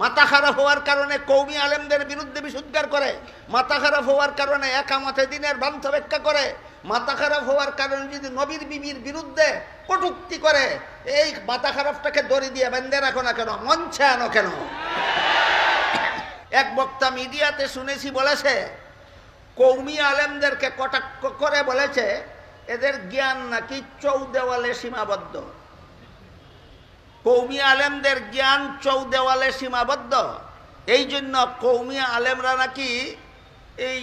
মাথা খারাপ হওয়ার কারণে কওমি আলেমদের বিরুদ্ধে বিষোদ্গার করে, মাথা খারাপ হওয়ার কারণে একামতে দিনের ভ্রান্ত ব্যাখ্যা করে, মাথা খারাপ হওয়ার কারণে যদি নবীর বিবির বিরুদ্ধে কটূক্তি করে, এই মাথা খারাপটাকে দড়ি দিয়ে বেঁধে রাখো না কেন, মঞ্চে আনো কেন? এক বক্তা মিডিয়াতে শুনেছি বলেছে, কওমি আলেমদেরকে কটাক্ষ করে বলেছে এদের জ্ঞান নাকি চৌদেওয়ালে সীমাবদ্ধ। কওমি আলেমদের জ্ঞান চৌদেওয়ালে সীমাবদ্ধ, এই জন্য কওমি আলেমরা নাকি এই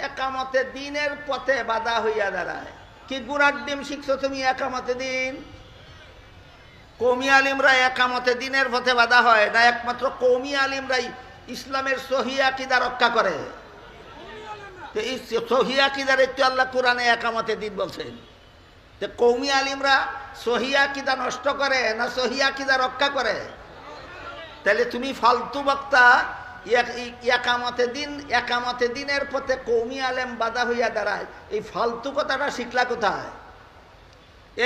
একামতে দিনের পথে বাধা হইয়া দাঁড়ায়। কি গুড়ার ডিম শিখছো তুমি একামতে দিন? কওমি আলিমরা একামতে দিনের পথে বাধা হয় না, একমাত্র কওমি আলিমরাই ইসলামের সহিহ আকীদা রক্ষা করে। এই সহিহ আকীদার একটু আল্লাহ কোরআনে একামতে দিন বলছেন। তো কওমি আলিমরা সহিহ আকীদা নষ্ট করে না সহিহ আকীদা রক্ষা করে? তাহলে তুমি ফালতু বক্তা একামতে দিনের পথে কওমি আলেম বাধা হইয়া দাঁড়ায়, এই ফালতু কথাটা শিখলা কোথায়?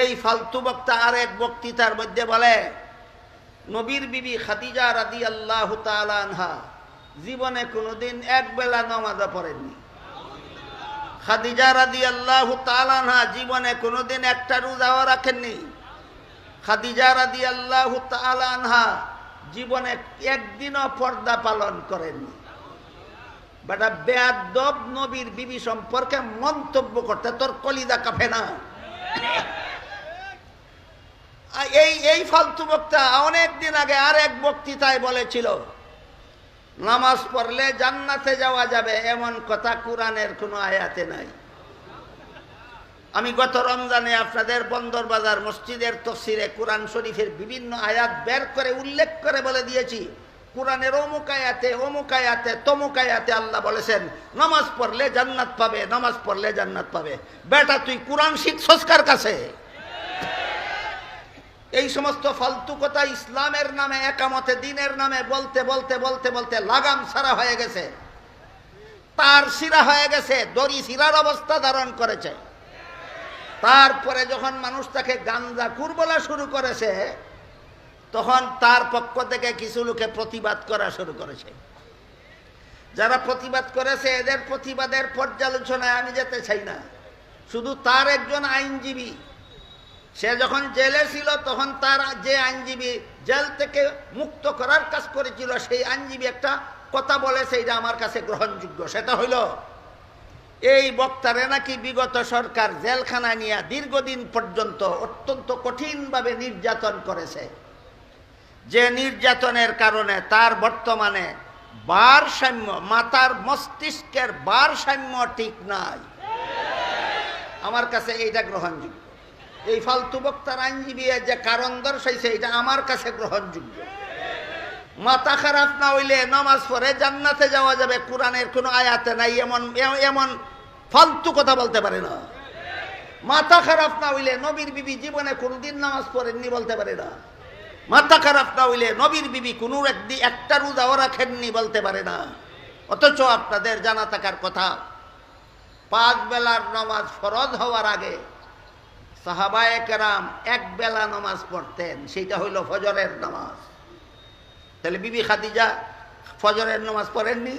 এই ফালতু বক্তা আর এক বক্তৃতার মধ্যে বলে, নবীর বিবি খাদিজা রাদিয়াল্লাহু তাআলা আনহা জীবনে কোনোদিন এক বেলা নামাজও পড়েননি। খাদিজা রাদিয়াল্লাহু তাআলা আনহা জীবনে কোনোদিন একটা রোজাও রাখেননি। খাদিজা রাদিয়াল্লাহু তাআলা আনহা জীবনে একদিনও পর্দা পালন করেননি। বেটা বেয়াদব নবীর বিবি সম্পর্কে মন্তব্য করতে তোর কলিজা কাঁপে না? এই ফালতু বক্তা অনেক দিন আগে আর এক বক্তৃতায় বলেছিল, নামাজ পড়লে জান্নাতে যাওয়া যাবে এমন কথা কোরআনের কোনো আয়াতে নাই। আমি গত রমজানে আপনাদের বন্দরবাজার মসজিদের তাফসীরে কোরআন শরীফের বিভিন্ন আয়াত বের করে উল্লেখ করে বলে দিয়েছি, কোরআনের অমুক আয়াতে তমুক আয়াতে আল্লাহ বলেছেন নামাজ পড়লে জান্নাত পাবে, নামাজ পড়লে জান্নাত পাবে। বেটা তুই কোরআন শিখছস কার কাছে? এই সমস্ত ফালতু কথা ইসলামের নামে একামতে দিনের নামে বলতে বলতে বলতে বলতে লাগাম ছাড়া হয়ে গেছে, তার শিরা হয়ে গেছে, দড়ি শিরার অবস্থা ধারণ করেছে। তারপরে যখন মানুষ তাকে গাঞ্জাখুর বলা শুরু করেছে, তখন তার পক্ষ থেকে কিছু লোকে প্রতিবাদ করা শুরু করেছে। যারা প্রতিবাদ করেছে এদের প্রতিবাদের পর্যালোচনায় আমি যেতে চাই না। শুধু তার একজন আইনজীবী, সে যখন জেলে ছিল তখন তার যে আইনজীবী জেল থেকে মুক্ত করার কাজ করেছিল, সেই আইনজীবী একটা কথা বলেছে, এটা আমার কাছে গ্রহণযোগ্য। সেটা হইল, এই বক্তারে নাকি বিগত সরকার জেলখানা নিয়ে দীর্ঘদিন পর্যন্ত অত্যন্ত কঠিনভাবে নির্যাতন করেছে, যে নির্যাতনের কারণে তার বর্তমানে ভারসাম্য, মাথার মস্তিষ্কের ভারসাম্য ঠিক নাই। আমার কাছে এইটা গ্রহণযোগ্য। এই ফালতু বক্তার আইনজীবী যে কারণ দর্শাইছে এটা আমার কাছে গ্রহণযোগ্য। মাথা খারাপ না হইলে নামাজ পড়ে জান্নাতে যাওয়া যাবে কোরআনের কোনো আয়াতে নাই, এমন ফালতু কথা বলতে পারে না। মাথা খারাপ না হইলে নবীর বিবি জীবনে কোনদিন নামাজ পড়েননি বলতে পারে না। মাথা খারাপ না হইলে নবীর বিবি কোনো একদিন একটা রোজাও রাখেননি বলতে পারে না। অথচ আপনাদের জানা থাকার কথা, 5 বেলার নামাজ ফরজ হওয়ার আগে সাহাবায়ে কেরাম এক বেলা নামাজ পড়তেন, সেটা হইল ফজরের নামাজ। তাহলে বিবি খাদিজা ফজরের নামাজ পড়েননি?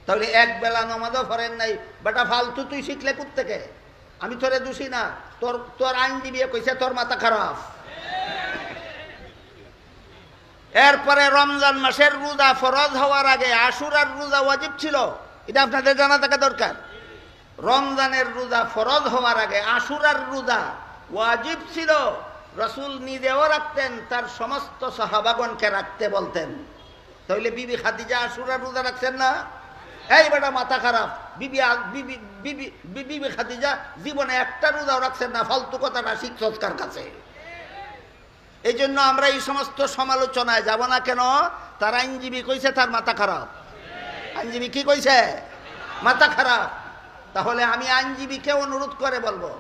তাহলে এক বেলা নামাজও পড়েন নাই। বেটা ফালতু তুই শিখলে কোত্থেকে? আমি তোরে দোষী না, তোর আইনজীবী কইছে তোর মাথা খারাপ। এরপরে রমজান মাসের রোজা ফরজ হওয়ার আগে আশুরার রোজা ওয়াজিব ছিল, এটা আপনাদের জানা থাকা দরকার। রমজানের রোজা ফরজ হওয়ার আগে আশুরার রোজা ওয়াজিব ছিল। রাসূল নিজেও রাখতেন, তার সমস্ত সাহাবাগণকে রাখতে বলতেন। তাহলে বিবি খাদিজা আশুরার রোজা রাখছেন না? এই বেটা মাথা খারাপ, বিবি খাদিজা জীবনে একটা রোজাও রাখছেন না, ফালতু কথাটা শিখছস কার কাছে? এই জন্য আমরা এই সমস্ত সমালোচনায় যাব না কেন? তার আইনজীবী কইছে তার মাথা খারাপ। আইনজীবী কি কইছে? মাথা খারাপ। তাহলে আমি আইনজীবীকে অনুরোধ করে বলবো,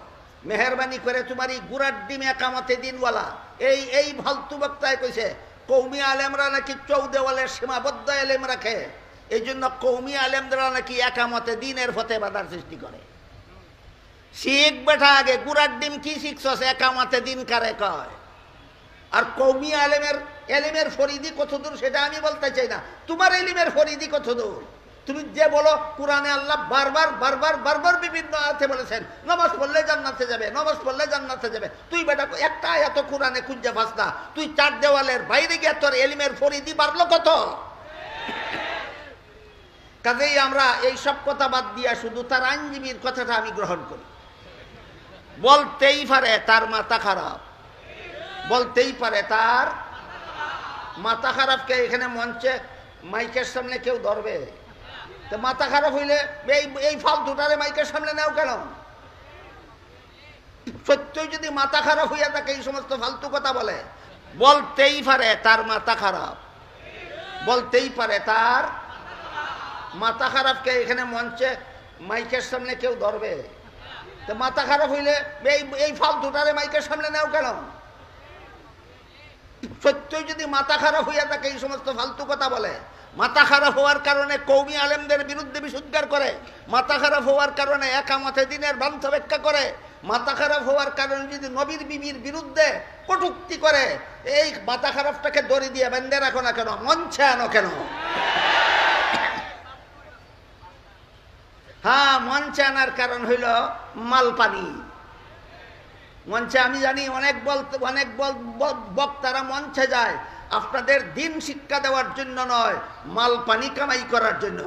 মেহরবানি করে তোমার এই গুড়ার ডিম একামতে দিনওয়ালা এই ফালতু বক্তায় কইছে কওমি আলেমরা নাকি চৌদেওয়ালের সীমাবদ্ধ এলেম রাখে, এই জন্য কওমি আলেমরা নাকি একামতে দিনের পথে বাধার সৃষ্টি করে। শিখ বেটা আগে গুড়ার ডিম কি শিখছস? একামতে দিন কারে কয়? আর কওমি আলেমের এলিমের ফরিদি কত দূর সেটা আমি বলতে চাই না, তোমার এলিমের ফরিদি কত দূর। তুমি যে বলো কোরআনে আল্লাহ বারবার বারবার বারবার বিভিন্ন আয়াতে বলেছেন নামাজ পড়লে জান্নাতে যাবে, নামাজ পড়লে জান্নাতে যাবে। তুই বেটা একটা আয়াত কোরআনে খুঁজে পাস না, তুই চার দেওয়ালের বাইরে গিয়ে তোর এলিমের ফরিদি বাড়লো কত? কাজেই আমরা এই সব কথা বাদ দিয়া শুধু তার আইনজীবীর কথাটা আমি গ্রহণ করি। বলতেই পারে তার মাথা খারাপ, বলতেই পারে তার মাথা খারাপকে এখানে মঞ্চে মাইকের সামনে কেউ ধরবে? তো মাথা খারাপ হইলে এই ফালতুটারে মাইকের সামনে নেও কেন? সত্যই যদি মাথা খারাপ হইয়া থাকে এই সমস্ত ফালতু কথা বলে, বলতেই পারে তার মাথা খারাপ, বলতেই পারে তার মাথা খারাপকে এখানে মঞ্চে মাইকের সামনে কেউ ধরবে? তো মাথা খারাপ হইলে এই ফালতুটারে মাইকের সামনে নেও কেন? সত্যই যদি মাথা খারাপ হইয়া থাকে এই সমস্ত ফালতু কথা বলে, মাথা খারাপ হওয়ার কারণে কওমি আলেমদের বিরুদ্ধে বিশুদ্ধার করে, মাথা খারাপ হওয়ার কারণে একামতে দ্বীনের ভ্রান্ত ব্যাখ্যা করে, মাথা খারাপ হওয়ার কারণে যদি নবীর বিবির বিরুদ্ধে কটূক্তি করে, এই মাথা খারাপটাকে দড়ি দিয়ে বেঁধে রাখো না কেন, মঞ্চে আনো কেন? হ্যাঁ, মঞ্চে আনার কারণ হইল মালপানি। মঞ্চে আমি জানি অনেক বক্তারা মঞ্চে যায় আপনাদের দিন শিক্ষা দেওয়ার জন্য নয়, মাল পানি কামাই করার জন্য।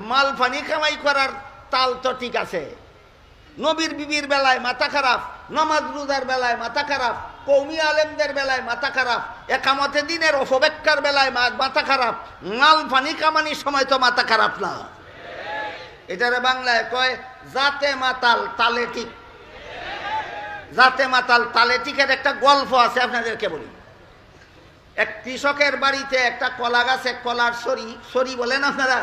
মাল পানি কামাই করার তাল তো ঠিক আছে, নবীর বিবির বেলায় মাথা খারাপ, নামাজ রোজার বেলায় মাথা খারাপ, কওমি আলেমদের বেলায় মাথা খারাপ, একামতে দ্বীনের অপব্যাখ্যার বেলায় মাথা খারাপ, মাল পানি কামানির সময় তো মাথা খারাপ না। এটারে বাংলায় কয় জাতে মাতাল তালে ঠিক। জাতে মাতাল তালে ঠিকের একটা গল্প আছে, আপনাদেরকে বলি। এক কৃষকের বাড়িতে একটা কলা গাছে কলার সরি বলেন আপনারা,